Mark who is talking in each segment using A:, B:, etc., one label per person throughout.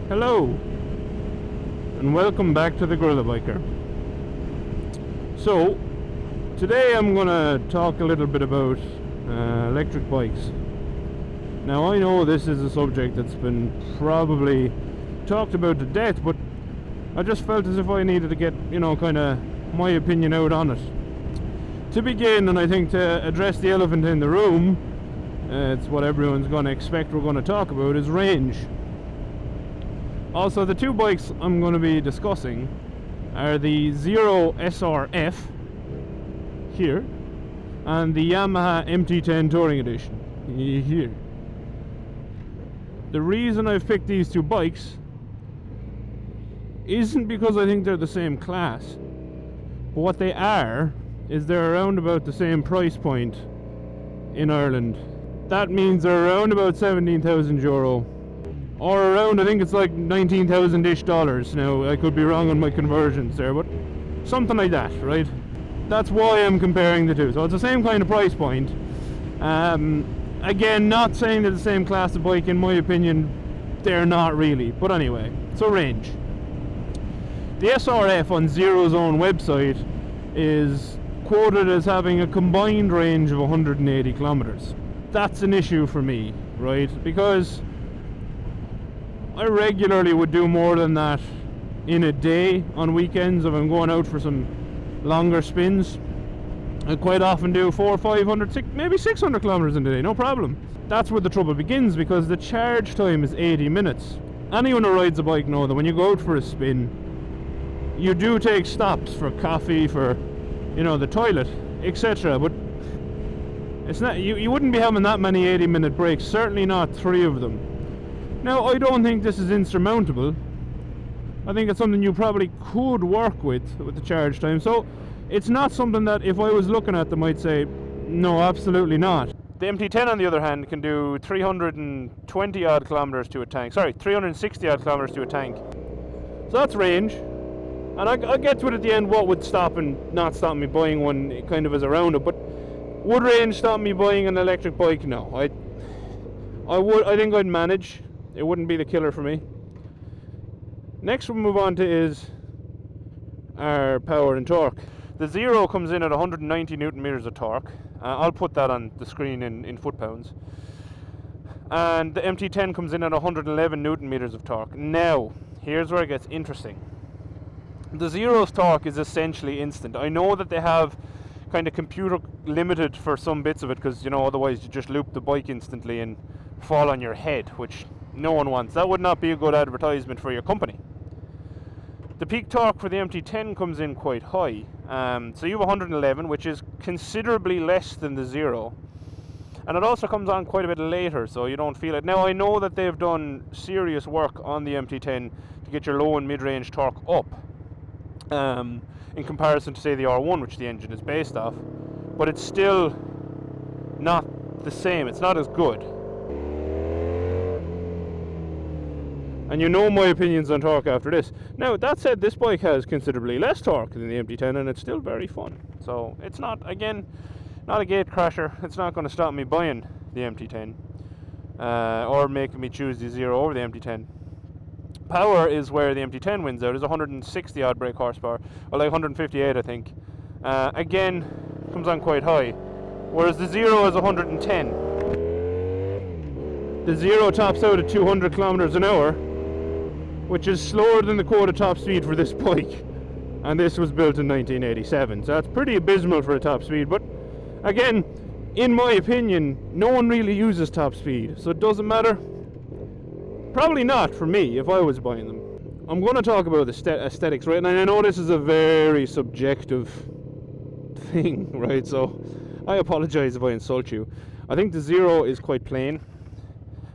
A: Hello, and welcome back to the GorillaBiker. So, today I'm going to talk a little bit about electric bikes. Now, I know this is a subject that's been probably talked about to death, but I just felt as if I needed to get, kind of my opinion out on it. To begin, and I think to address the elephant in the room, it's what everyone's going to expect we're going to talk about, is range. Also, the two bikes I'm going to be discussing are the Zero SRF here and the Yamaha MT-10 Touring Edition here. The reason I've picked these two bikes isn't because I think they're the same class, but what they are is they're around about the same price point in Ireland. That means they're around about €17,000, or around, I think it's like $19,000-ish dollars. Now, I could be wrong on my conversions there, but something like that, right? That's why I'm comparing the two. So it's the same kind of price point. Again, not saying they're the same class of bike. In my opinion, they're not really. But anyway, so range. The SRF on Zero's own website is quoted as having a combined range of 180 kilometers. That's an issue for me, right? Because I regularly would do more than that in a day on weekends if I'm going out for some longer spins. I quite often do 400, 500, maybe 600 kilometers in a day, no problem. That's where the trouble begins, because the charge time is 80 minutes. Anyone who rides a bike know that when you go out for a spin, you do take stops for coffee, for the toilet, etc. But it's not, you wouldn't be having that many 80-minute breaks, certainly not 3 of them. Now, I don't think this is insurmountable. I think it's something you probably could work with the charge time. So it's not something that if I was looking at them I'd say no, absolutely not. The MT-10 on the other hand can do 320 odd kilometers to a tank. Sorry, 360 odd kilometers to a tank. So that's range. And I'll get to it at the end, what would stop and not stop me buying one kind of as a roundup. But would range stop me buying an electric bike? No. I think I'd manage. It wouldn't be the killer for me. Next we'll move on to is our power and torque. The Zero comes in at 190 Newton meters of torque. I'll put that on the screen in foot-pounds. And the MT-10 comes in at 111 Newton meters of torque. Now, here's where it gets interesting. The Zero's torque is essentially instant. I know that they have kind of computer limited for some bits of it, because otherwise you just loop the bike instantly and fall on your head, which no one wants. That would not be a good advertisement for your company. The peak torque for the MT-10 comes in quite high. So you have 111, which is considerably less than the Zero. And it also comes on quite a bit later, so you don't feel it. Now, I know that they've done serious work on the MT-10 to get your low and mid-range torque up, in comparison to, say, the R1, which the engine is based off. But it's still not the same. It's not as good. And my opinions on torque after this. Now, that said, this bike has considerably less torque than the MT-10, and it's still very fun. So it's not, again, not a gate crasher. It's not going to stop me buying the MT-10 or making me choose the Zero over the MT-10. Power is where the MT-10 wins out. It's 160 odd brake horsepower, or like 158, I think. Again, comes on quite high, whereas the Zero is 110. The Zero tops out at 200 kilometers an hour, which is slower than the quota top speed for this bike, and this was built in 1987, so that's pretty abysmal for a top speed. But again, in my opinion, no one really uses top speed, so it doesn't matter. Probably not for me if I was buying them. I'm going to talk about the aesthetics, right? And I know this is a very subjective thing, right? So I apologize if I insult you. I think the Zero is quite plain.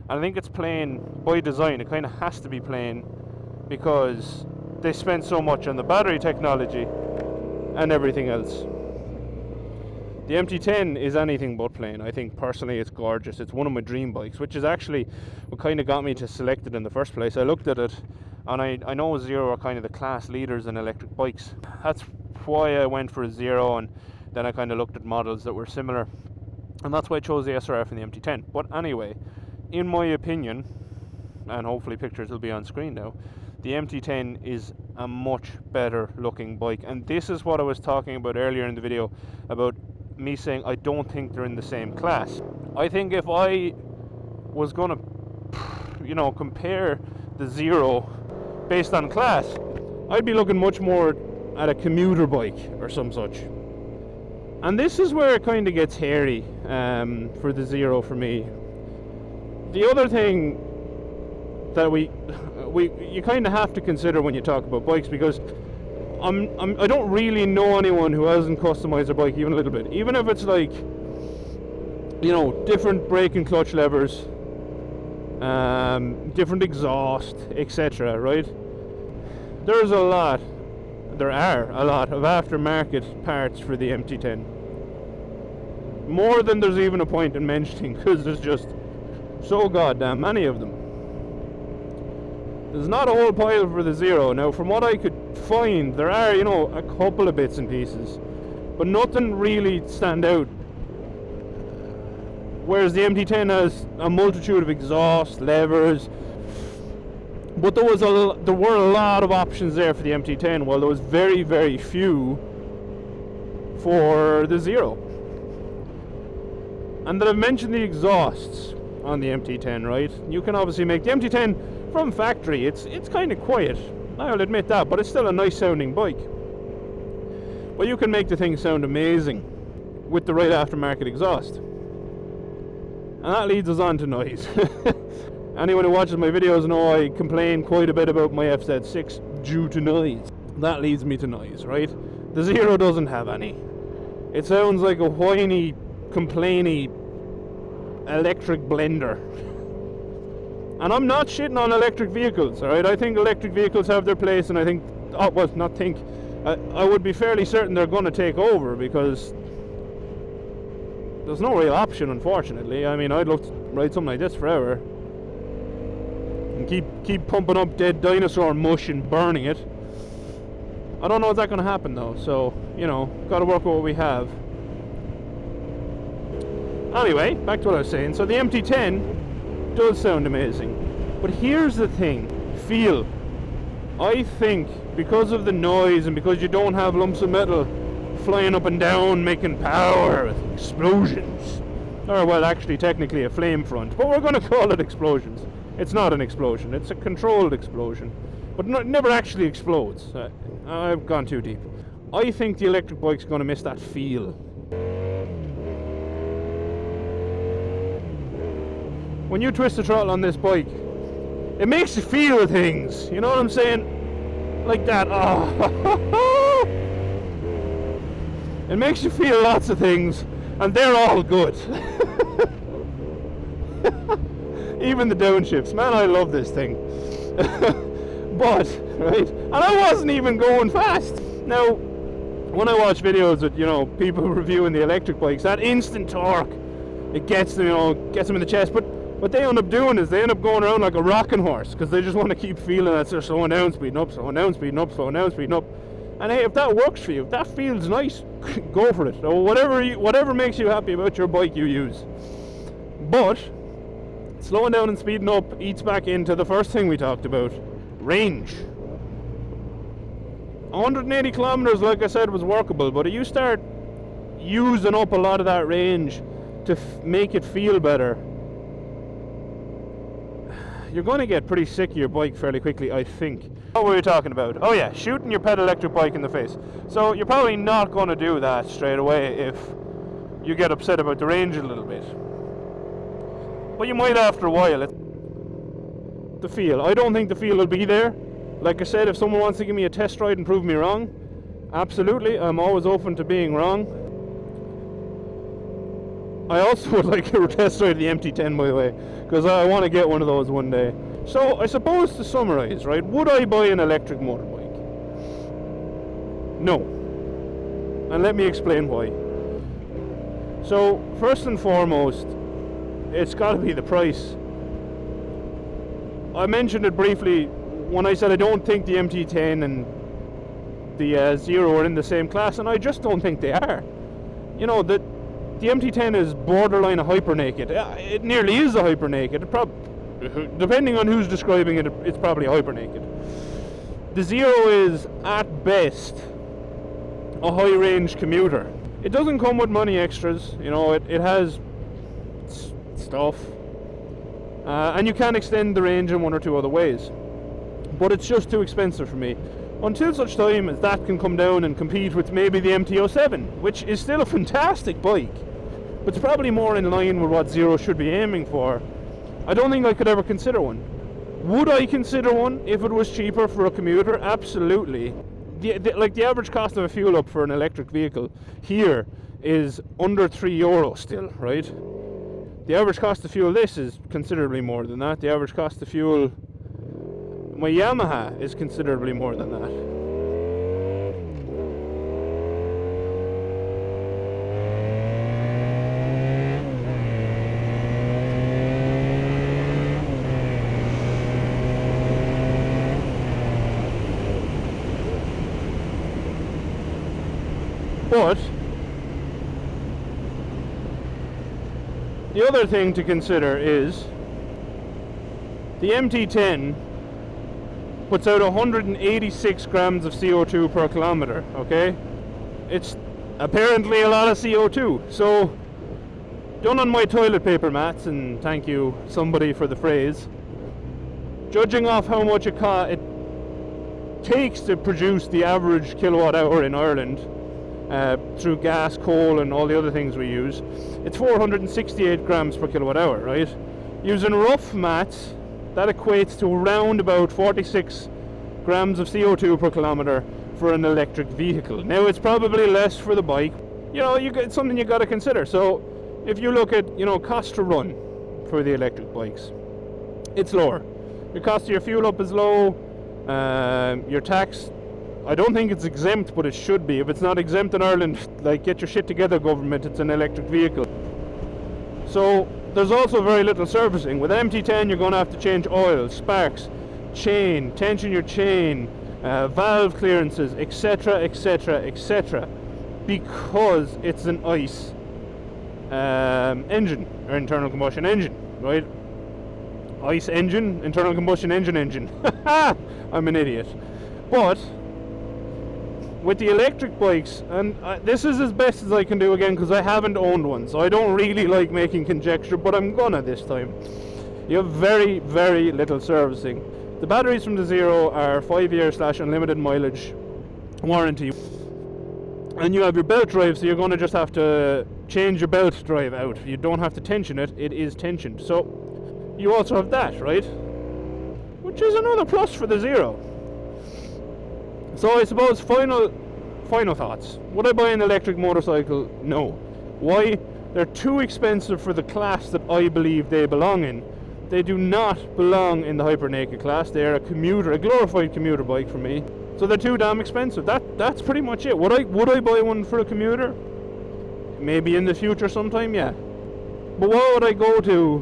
A: And I think it's plain by design. It kind of has to be plain because they spend so much on the battery technology and everything else. The MT-10 is anything but plain. I think personally it's gorgeous. It's one of my dream bikes, which is actually what kind of got me to select it in the first place. I looked at it and I know Zero are kind of the class leaders in electric bikes. That's why I went for a Zero, and then I kind of looked at models that were similar, and that's why I chose the SRF and the MT-10. But anyway, in my opinion, and hopefully pictures will be on screen now, the MT-10 is a much better looking bike. And this is what I was talking about earlier in the video, about me saying I don't think they're in the same class. I think if I was going to, you know, compare the Zero based on class, I'd be looking much more at a commuter bike or some such. And this is where it kind of gets hairy for the Zero for me. The other thing that you kind of have to consider when you talk about bikes, because I don't really know anyone who hasn't customized their bike even a little bit, even if it's like, you know, different brake and clutch levers, different exhaust, etc. Right? There are a lot of aftermarket parts for the MT-10, more than there's even a point in mentioning, because there's just so goddamn many of them. There's not a whole pile for the Zero. Now, from what I could find, there are, you know, a couple of bits and pieces, but nothing really stand out. Whereas the MT-10 has a multitude of exhaust, levers, but there were a lot of options there for the MT-10, while there was very, very few for the Zero. And then I've mentioned the exhausts on the MT-10, right? You can obviously make the MT-10 from factory. It's kind of quiet, I'll admit that, but it's still a nice sounding bike. But you can make the thing sound amazing with the right aftermarket exhaust. And that leads us on to noise. Anyone who watches my videos know I complain quite a bit about my FZ6 due to noise. That leads me to noise, right? The Zero doesn't have any. It sounds like a whiny, complainy electric blender. And I'm not shitting on electric vehicles, alright? I think electric vehicles have their place, and I think, I would be fairly certain they're going to take over, because there's no real option, unfortunately. I mean, I'd love to ride something like this forever and keep pumping up dead dinosaur mush and burning it. I don't know if that's going to happen though, so, you know, got to work with what we have. Anyway, back to what I was saying. So the MT-10 does sound amazing, but here's the thing: feel. I think because of the noise, and because you don't have lumps of metal flying up and down making power with explosions, or well, actually technically a flame front, but we're going to call it explosions. It's not an explosion, it's a controlled explosion, but it never actually explodes. I've gone too deep. I think the electric bike's going to miss that feel. When you twist the throttle on this bike, it makes you feel things, you know what I'm saying? Like that. Oh. It makes you feel lots of things, and they're all good. Even the downshifts. Man, I love this thing. But, right, and I wasn't even going fast. Now, when I watch videos with, you know, people reviewing the electric bikes, that instant torque, it gets them, you know, gets them in the chest, but what they end up doing is they end up going around like a rocking horse, because they just want to keep feeling that they're slowing down, speeding up, slowing down, speeding up, slowing down, speeding up. And hey, if that works for you, if that feels nice, go for it. Or whatever makes you happy about your bike you use. But slowing down and speeding up eats back into the first thing we talked about: range. 180 kilometers, like I said, was workable, but if you start using up a lot of that range to make it feel better, you're going to get pretty sick of your bike fairly quickly, I think. What were we talking about? Oh yeah, shooting your pet electric bike in the face. So you're probably not going to do that straight away if you get upset about the range a little bit. But you might after a while. The feel. I don't think the feel will be there. Like I said, if someone wants to give me a test ride and prove me wrong, absolutely, I'm always open to being wrong. I also would like to test ride the MT-10, by the way, because I want to get one of those one day. So I suppose to summarize, right, would I buy an electric motorbike? No. And let me explain why. So first and foremost, it's got to be the price. I mentioned it briefly when I said I don't think the MT-10 and the Zero are in the same class, and I just don't think they are. You know, the MT-10 is borderline a hyper naked. It nearly is a hyper naked. depending on who's describing it, it's probably hyper naked. The Zero is at best a high range commuter. It doesn't come with many extras, you know, it has stuff, and you can extend the range in one or two other ways, but it's just too expensive for me until such time as that can come down and compete with maybe the MT-07, which is still a fantastic bike, but it's probably more in line with what Zero should be aiming for. I don't think I could ever consider one. Would I consider one if it was cheaper for a commuter? Absolutely. The average cost of a fuel up for an electric vehicle here is under €3 still, right? The average cost of fuel this is considerably more than that. The average cost of fuel my Yamaha is considerably more than that. But the other thing to consider is the MT-10 puts out 186 grams of CO2 per kilometer, okay? It's apparently a lot of CO2. So, done on my toilet paper mats, and thank you somebody for the phrase, judging off how much it takes to produce the average kilowatt hour in Ireland, through gas, coal and all the other things we use, it's 468 grams per kilowatt hour, right? Using rough maths, that equates to around about 46 grams of CO2 per kilometer for an electric vehicle. Now, it's probably less for the bike. You know, it's something you got to consider. So if you look at, you know, cost to run for the electric bikes, it's lower. Your cost of your fuel up is low. Your tax, I don't think it's exempt, but it should be. If it's not exempt in Ireland, like, get your shit together, government, it's an electric vehicle. So there's also very little servicing. With MT-10 you're going to have to change oil, sparks, chain, tension your chain, valve clearances, etc, etc, etc, because it's an ICE engine, or internal combustion engine, right? ICE engine, internal combustion engine. I'm an idiot. But with the electric bikes, and this is as best as I can do again because I haven't owned one, so I don't really like making conjecture, but I'm gonna this time. You have very, very little servicing. The batteries from the Zero are 5-year / unlimited mileage warranty, and you have your belt drive, so you're going to just have to change your belt drive out. You don't have to tension it, it is tensioned. So you also have that, right? Which is another plus for the Zero. So I suppose final thoughts. Would I buy an electric motorcycle? No. Why? They're too expensive for the class that I believe they belong in. They do not belong in the hyper naked class. They are a commuter, a glorified commuter bike for me. So they're too damn expensive. That's pretty much it. Would I buy one for a commuter? Maybe in the future sometime, yeah. But what would I go to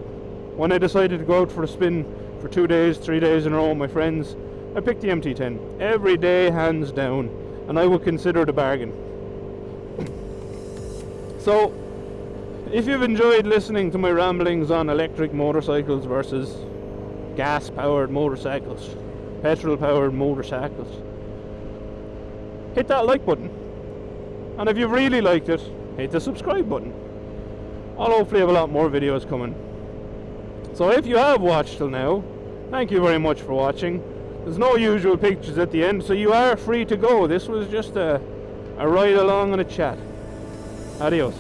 A: when I decided to go out for a spin for 2 days, 3 days in a row with my friends? I picked the MT-10 every day, hands down, and I would consider it a bargain. So, if you've enjoyed listening to my ramblings on electric motorcycles versus gas-powered motorcycles, petrol-powered motorcycles, hit that like button. And if you've really liked it, hit the subscribe button. I'll hopefully have a lot more videos coming. So if you have watched till now, thank you very much for watching. There's no usual pictures at the end, so you are free to go. This was just a ride along and a chat. Adios.